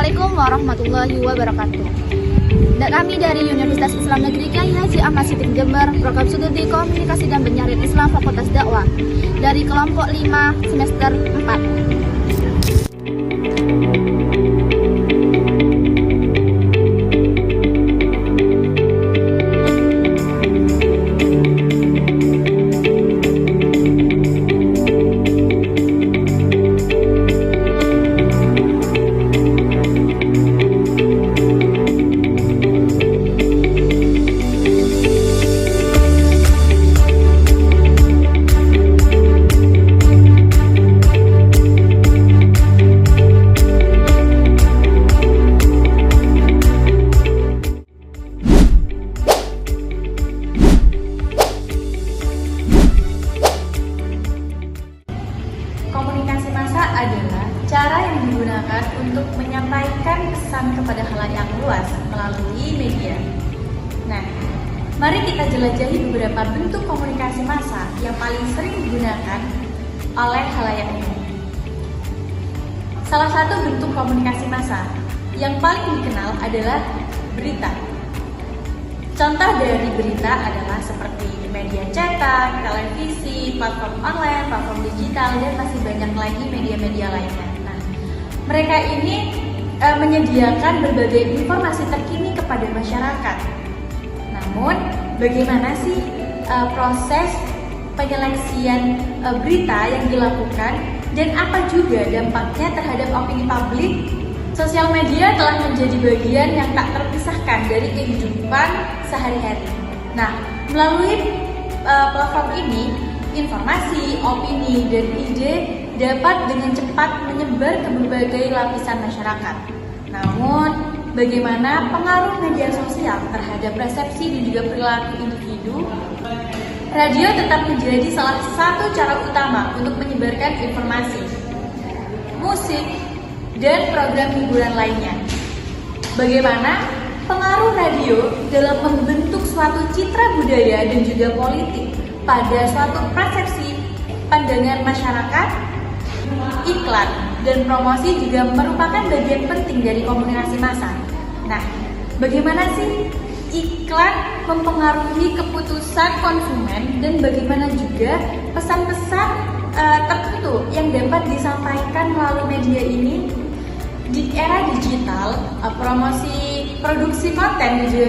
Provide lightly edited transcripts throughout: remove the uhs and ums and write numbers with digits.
Assalamualaikum warahmatullahi wabarakatuh. Dan kami dari Universitas Islam Negeri Kiai Haji Ahmad Siddiq Jember, Program Studi Komunikasi dan Penyiaran Islam Fakultas Dakwah dari kelompok 5 semester 4. Komunikasi massa adalah cara yang digunakan untuk menyampaikan pesan kepada khalayak luas melalui media. Nah, mari kita jelajahi beberapa bentuk komunikasi massa yang paling sering digunakan oleh khalayak umum. Salah satu bentuk komunikasi massa yang paling dikenal adalah berita. Contoh dari berita adalah seperti media cetak, televisi, platform online, platform digital, dan masih banyak lagi media-media lainnya. Nah, mereka ini menyediakan berbagai informasi terkini kepada masyarakat. Namun, bagaimana sih proses penyeleksian berita yang dilakukan dan apa juga dampaknya terhadap opini publik? Sosial media telah menjadi bagian yang tak terpisahkan dari kehidupan sehari-hari. Nah, melalui platform ini, informasi, opini, dan ide dapat dengan cepat menyebar ke berbagai lapisan masyarakat. Namun, bagaimana pengaruh media sosial terhadap persepsi dan juga perilaku individu? Radio tetap menjadi salah satu cara utama untuk menyebarkan informasi, musik, dan program hiburan lainnya. Bagaimana pengaruh radio dalam membentuk suatu citra budaya dan juga politik pada suatu persepsi pandangan masyarakat? Iklan dan promosi juga merupakan bagian penting dari komunikasi massa. Nah, bagaimana sih iklan mempengaruhi keputusan konsumen dan bagaimana juga pesan-pesan tertentu yang dapat disampaikan melalui media ini? Di era digital, promosi produksi konten dan juga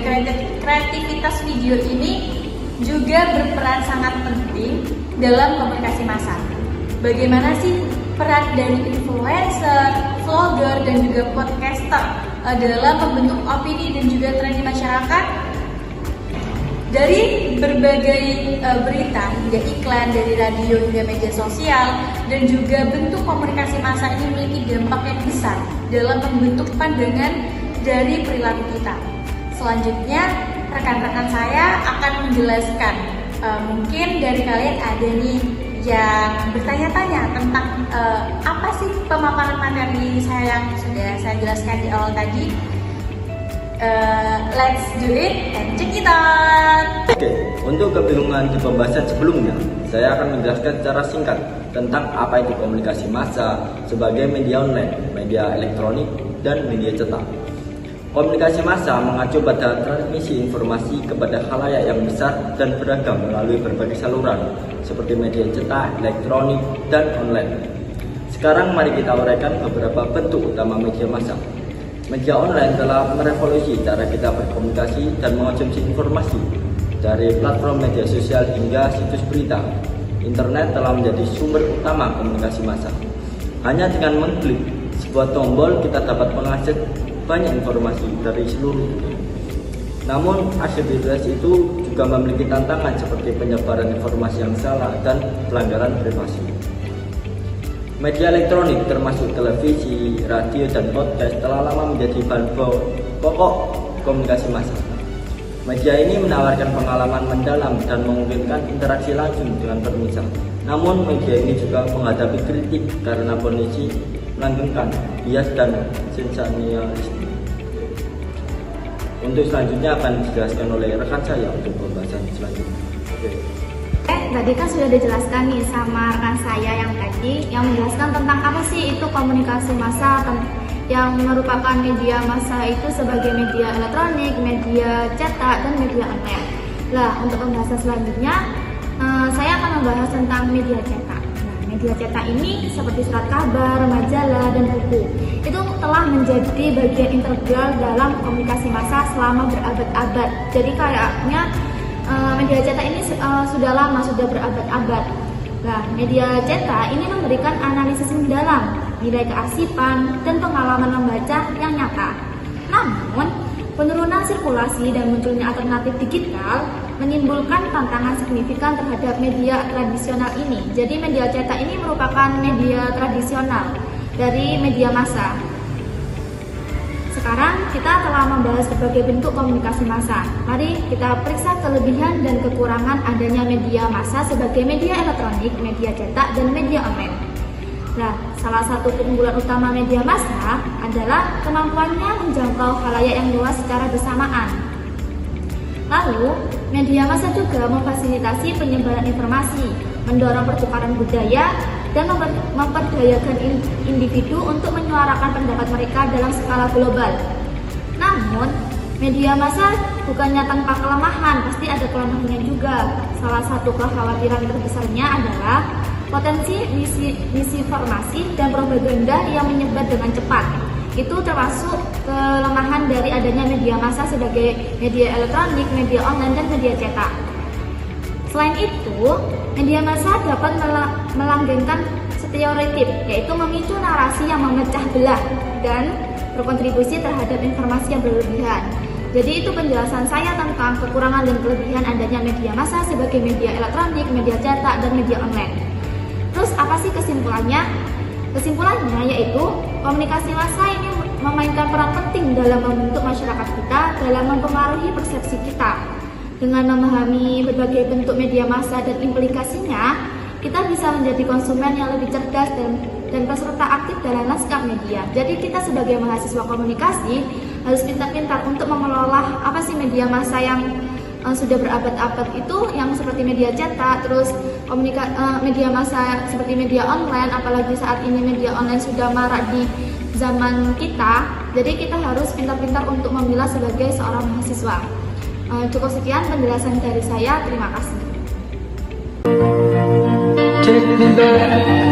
kreativitas video ini juga berperan sangat penting dalam komunikasi massa. Bagaimana sih peran dari influencer, vlogger, dan juga podcaster dalam membentuk opini dan juga tren di masyarakat? Dari berbagai berita hingga iklan, dari radio hingga media sosial, dan juga bentuk komunikasi massa ini memiliki dampak yang besar dalam membentuk pandangan dari perilaku kita. Selanjutnya, rekan-rekan saya akan menjelaskan. Mungkin dari kalian ada nih yang bertanya-tanya tentang apa sih pemaparan materi saya yang sudah saya jelaskan di awal tadi. Let's do it and check it out. Oke, untuk kebingungan di pembahasan sebelumnya, saya akan menjelaskan secara singkat tentang apa itu komunikasi massa sebagai media online, media elektronik, dan media cetak. Komunikasi massa mengacu pada transmisi informasi kepada khalayak yang besar dan beragam melalui berbagai saluran seperti media cetak, elektronik, dan online. Sekarang mari kita uraikan beberapa bentuk utama media massa. Media online telah merevolusi cara kita berkomunikasi dan mengonsumsi informasi. Dari platform media sosial hingga situs berita, internet telah menjadi sumber utama komunikasi massa. Hanya dengan mengklik sebuah tombol, kita dapat mengakses banyak informasi dari seluruh dunia. Namun, aksesibilitas itu juga memiliki tantangan seperti penyebaran informasi yang salah dan pelanggaran privasi. Media elektronik termasuk televisi, radio, dan podcast telah lama menjadi bahan pokok komunikasi massa. Media ini menawarkan pengalaman mendalam dan memungkinkan interaksi langsung dengan pemirsa. Namun media ini juga menghadapi kritik karena kondisi melanggengkan bias dan sensasionalisme. Untuk selanjutnya akan dijelaskan oleh rekan saya untuk pembahasan selanjutnya. Oke. Tadi kan sudah dijelaskan nih sama rekan saya yang tadi yang menjelaskan tentang apa sih itu komunikasi massa yang merupakan media massa itu sebagai media elektronik, media cetak, dan media online. Nah, untuk pembahasan selanjutnya, saya akan membahas tentang media cetak. Nah, media cetak ini seperti surat kabar, majalah, dan buku. Itu telah menjadi bagian integral dalam komunikasi massa selama berabad-abad. Jadi kayaknya media cetak ini sudah lama, sudah berabad-abad. Nah, media cetak ini memberikan analisis mendalam, nilai kearsipan, dan pengalaman membaca yang nyata. Namun, penurunan sirkulasi dan munculnya alternatif digital menimbulkan tantangan signifikan terhadap media tradisional ini. Jadi, media cetak ini merupakan media tradisional dari media massa. Sekarang kita telah membahas berbagai bentuk komunikasi massa. Mari kita periksa kelebihan dan kekurangan adanya media massa sebagai media elektronik, media cetak, dan media online. Nah, salah satu keunggulan utama media massa adalah kemampuannya menjangkau khalayak yang luas secara bersamaan. Lalu, media massa juga memfasilitasi penyebaran informasi, mendorong pertukaran budaya, dan memperdayakan individu untuk menyuarakan pendapat mereka dalam skala global. Namun, media massa bukannya tanpa kelemahan, pasti ada kelemahannya juga. Salah satu kekhawatiran terbesarnya adalah potensi misinformasi dan propaganda yang menyebar dengan cepat. Itu termasuk kelemahan dari adanya media massa sebagai media elektronik, media online, dan media cetak. Selain itu, media massa dapat melanggengkan stereotip, yaitu memicu narasi yang memecah belah dan berkontribusi terhadap informasi yang berlebihan. Jadi itu penjelasan saya tentang kekurangan dan kelebihan adanya media massa sebagai media elektronik, media cetak, dan media online. Terus apa sih kesimpulannya? Kesimpulannya yaitu komunikasi massa ini memainkan peran penting dalam membentuk masyarakat kita, dalam mempengaruhi persepsi kita. Dengan memahami berbagai bentuk media massa dan implikasinya, kita bisa menjadi konsumen yang lebih cerdas dan peserta aktif dalam lanskap media. Jadi kita sebagai mahasiswa komunikasi harus pintar-pintar untuk mengelola apa sih media massa yang sudah berabad-abad itu, yang seperti media cetak, terus media massa seperti media online, apalagi saat ini media online sudah marak di zaman kita. Jadi kita harus pintar-pintar untuk memilah sebagai seorang mahasiswa. Cukup sekian penjelasan dari saya, terima kasih. Take me back.